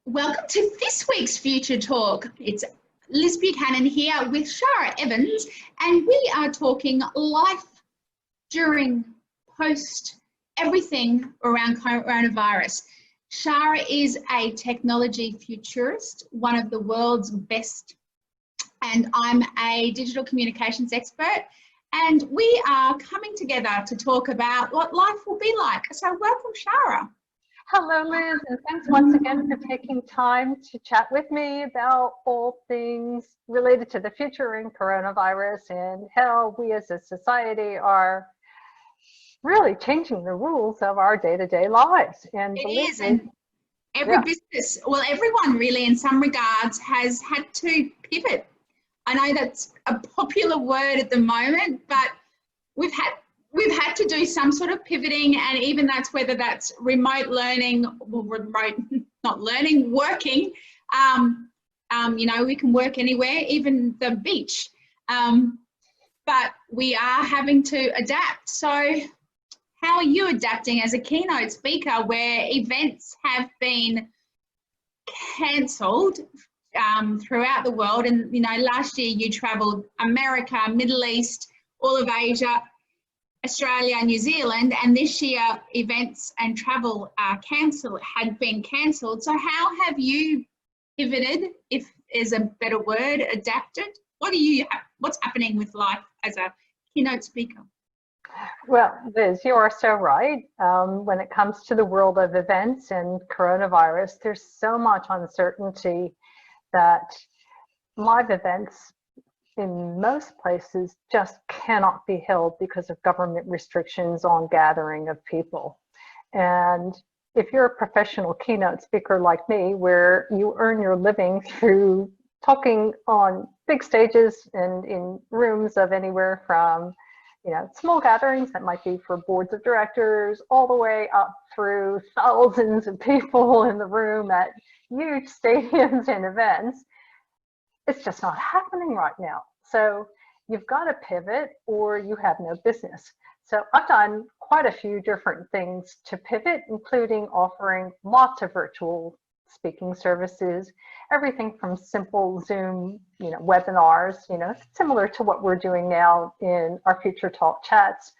Welcome to this week's Future Talk. It's Liz Buchanan here with Shara Evans, and we are talking life during, post, everything around coronavirus. Shara is a technology futurist, one of the world's best, and I'm a digital communications expert, and we are coming together to talk about what life will be like. So welcome, Shara. Hello, Liz, and thanks once again for taking time to chat with me about all things related to the future in coronavirus and how we as a society are really changing the rules of our day-to-day lives. And it is, and every business, well, everyone really in some regards has had to pivot. I know that's a popular word at the moment, but we've had to do some sort of pivoting, and even that's whether that's remote learning, well, remote, not learning, working. You know, we can work anywhere, even the beach. But we are having to adapt. So how are you adapting as a keynote speaker where events have been cancelled throughout the world? And, you know, last year you travelled America, Middle East, all of Asia, Australia, New Zealand, and this year events and travel had been cancelled. So how have you pivoted, if is a better word, adapted? What's happening with life as a keynote speaker? Well, Liz, you are so right. When it comes to the world of events and coronavirus, there's so much uncertainty that live events in most places just cannot be held because of government restrictions on gathering of people. And if you're a professional keynote speaker like me, where you earn your living through talking on big stages and in rooms of anywhere from, you know, small gatherings that might be for boards of directors, all the way up through thousands of people in the room at huge stadiums and events, it's just not happening right now. So you've got to pivot or you have no business. So I've done quite a few different things to pivot, including offering lots of virtual speaking services, everything from simple Zoom, you know, webinars, you know, similar to what we're doing now in our Future Talk chats,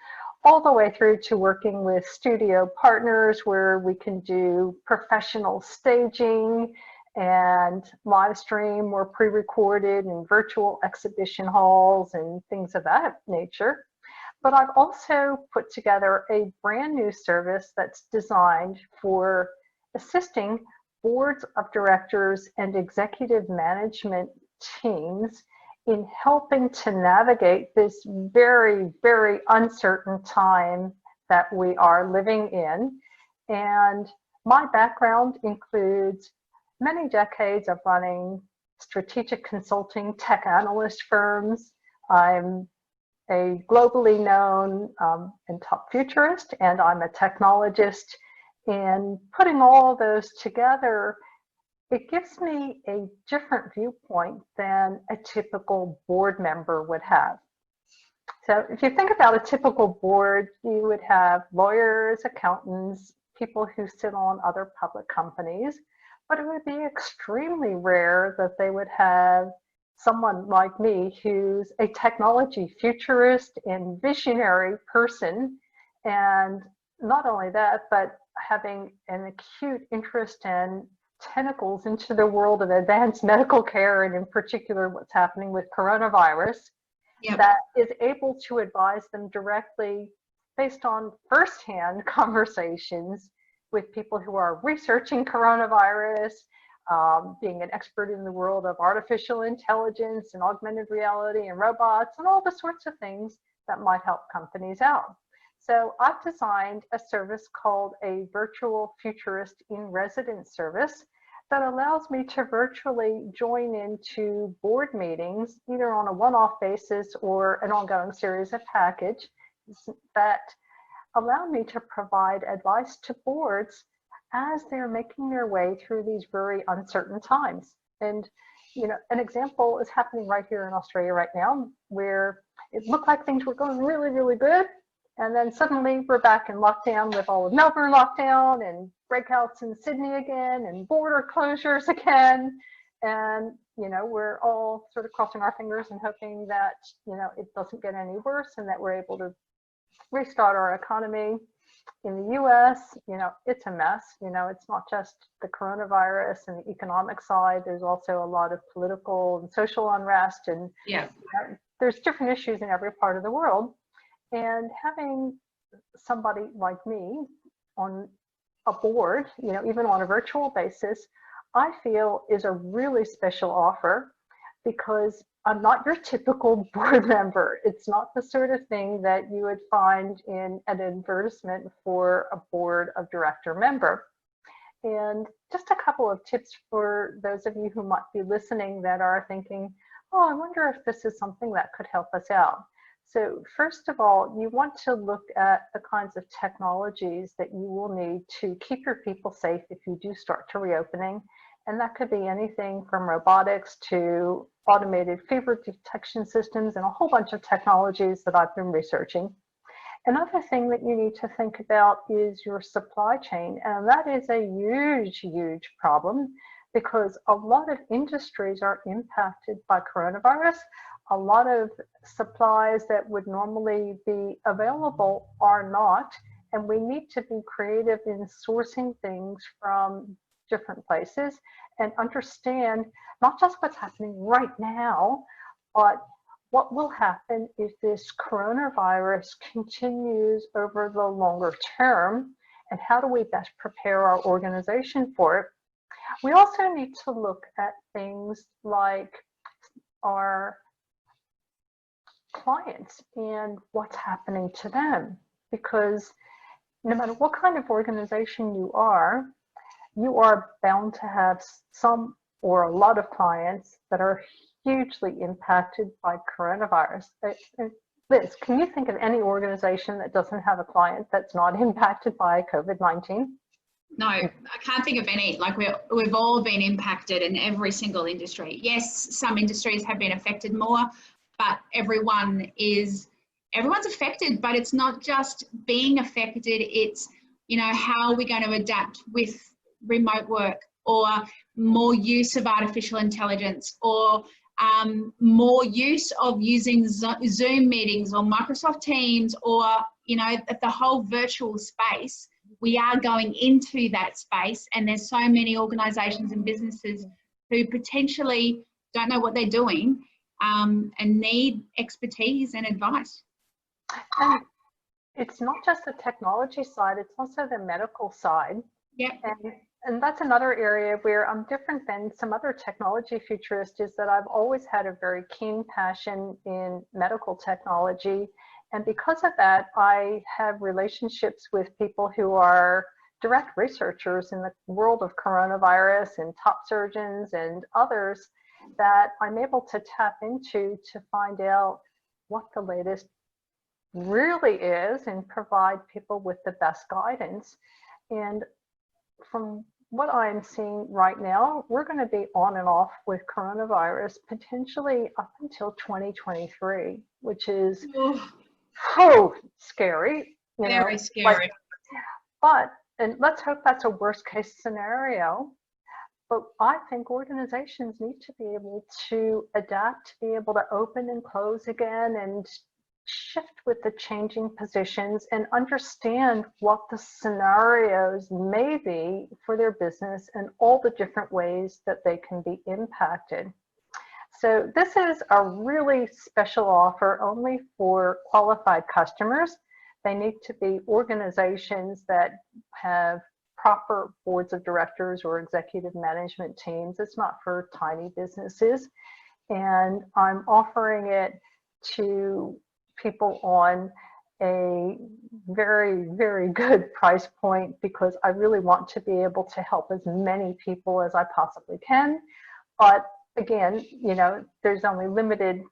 all the way through to working with studio partners where we can do professional staging and live stream or pre-recorded in virtual exhibition halls and things of that nature. But I've also put together a brand new service that's designed for assisting boards of directors and executive management teams in helping to navigate this very, very uncertain time that we are living in. And my background includes many decades of running strategic consulting tech analyst firms. I'm a globally known and top futurist, and I'm a technologist. And putting all those together, it gives me a different viewpoint than a typical board member would have. So if you think about a typical board, you would have lawyers, accountants, people who sit on other public companies, but it would be extremely rare that they would have someone like me who's a technology futurist and visionary person. And not only that, but having an acute interest and tentacles into the world of advanced medical care, and in particular what's happening with coronavirus, that is able to advise them directly based on firsthand conversations with people who are researching coronavirus, being an expert in the world of artificial intelligence and augmented reality and robots and all the sorts of things that might help companies out. So I've designed a service called a Virtual Futurist in Residence service that allows me to virtually join into board meetings, either on a one-off basis or an ongoing series of packages that allow me to provide advice to boards as they're making their way through these very uncertain times. And, you know, an example is happening right here in Australia right now, where it looked like things were going really, really good. And then suddenly we're back in lockdown with all of Melbourne lockdown and breakouts in Sydney again and border closures again. And, you know, we're all sort of crossing our fingers and hoping that, you know, it doesn't get any worse and that we're able to restart our economy. In the US, you know, it's a mess. You know, it's not just the coronavirus and the economic side. There's also a lot of political and social unrest, and there's different issues in every part of the world. And having somebody like me on a board, you know, even on a virtual basis, I feel is a really special offer, because I'm not your typical board member. It's not the sort of thing that you would find in an advertisement for a board of director member. And just a couple of tips for those of you who might be listening that are thinking, oh, I wonder if this is something that could help us out. So first of all, you want to look at the kinds of technologies that you will need to keep your people safe if you do start to reopening. And that could be anything from robotics to automated fever detection systems and a whole bunch of technologies that I've been researching. Another thing that you need to think about is your supply chain. And that is a huge, huge problem, because a lot of industries are impacted by coronavirus. A lot of supplies that would normally be available are not. And we need to be creative in sourcing things from different places and understand not just what's happening right now, but what will happen if this coronavirus continues over the longer term, and how do we best prepare our organization for it. We also need to look at things like our clients and what's happening to them, because no matter what kind of organization you are bound to have some or a lot of clients that are hugely impacted by coronavirus. Liz, can you think of any organization that doesn't have a client that's not impacted by COVID-19? No, I can't think of any. Like we've all been impacted in every single industry. Yes, some industries have been affected more, but everyone's affected. But it's not just being affected, it's, you know, how are we going to adapt with remote work, or more use of artificial intelligence, or more use of using Zoom meetings or Microsoft Teams, or, you know, the whole virtual space. We are going into that space, and there's so many organizations and businesses who potentially don't know what they're doing and need expertise and advice. And it's not just the technology side, it's also the medical side. Yeah. And that's another area where I'm different than some other technology futurists, is that I've always had a very keen passion in medical technology. And because of that, I have relationships with people who are direct researchers in the world of coronavirus and top surgeons and others that I'm able to tap into to find out what the latest really is and provide people with the best guidance. And from what I'm seeing right now, we're going to be on and off with coronavirus potentially up until 2023, which is so scary. Very scary. And let's hope that's a worst case scenario. But I think organizations need to be able to adapt, to be able to open and close again and shift with the changing positions and understand what the scenarios may be for their business and all the different ways that they can be impacted. So this is a really special offer only for qualified customers. They need to be organizations that have proper boards of directors or executive management teams. It's not for tiny businesses. And I'm offering it to people on a very, very good price point, because I really want to be able to help as many people as I possibly can. But again, you know, there's only limited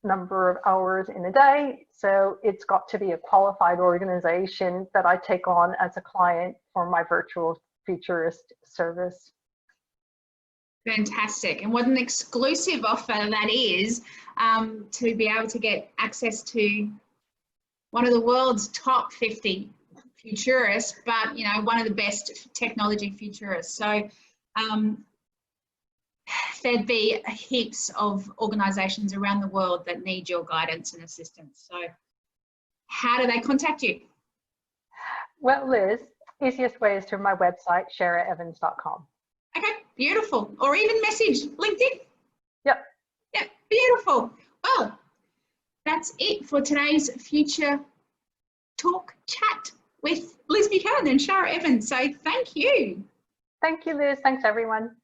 number of hours in a day, so it's got to be a qualified organization that I take on as a client for my virtual futurist service. Fantastic. And what an exclusive offer that is, to be able to get access to one of the world's top 50 futurists, but you know, one of the best technology futurists. So there'd be heaps of organisations around the world that need your guidance and assistance. So how do they contact you? Well, Liz, easiest way is through my website, sharaevans.com. Okay, beautiful. Or even message LinkedIn. Yep. Yep, beautiful. Well, that's it for today's Future Talk chat with Liz Buchanan and Shara Evans. So thank you. Thank you, Liz. Thanks, everyone.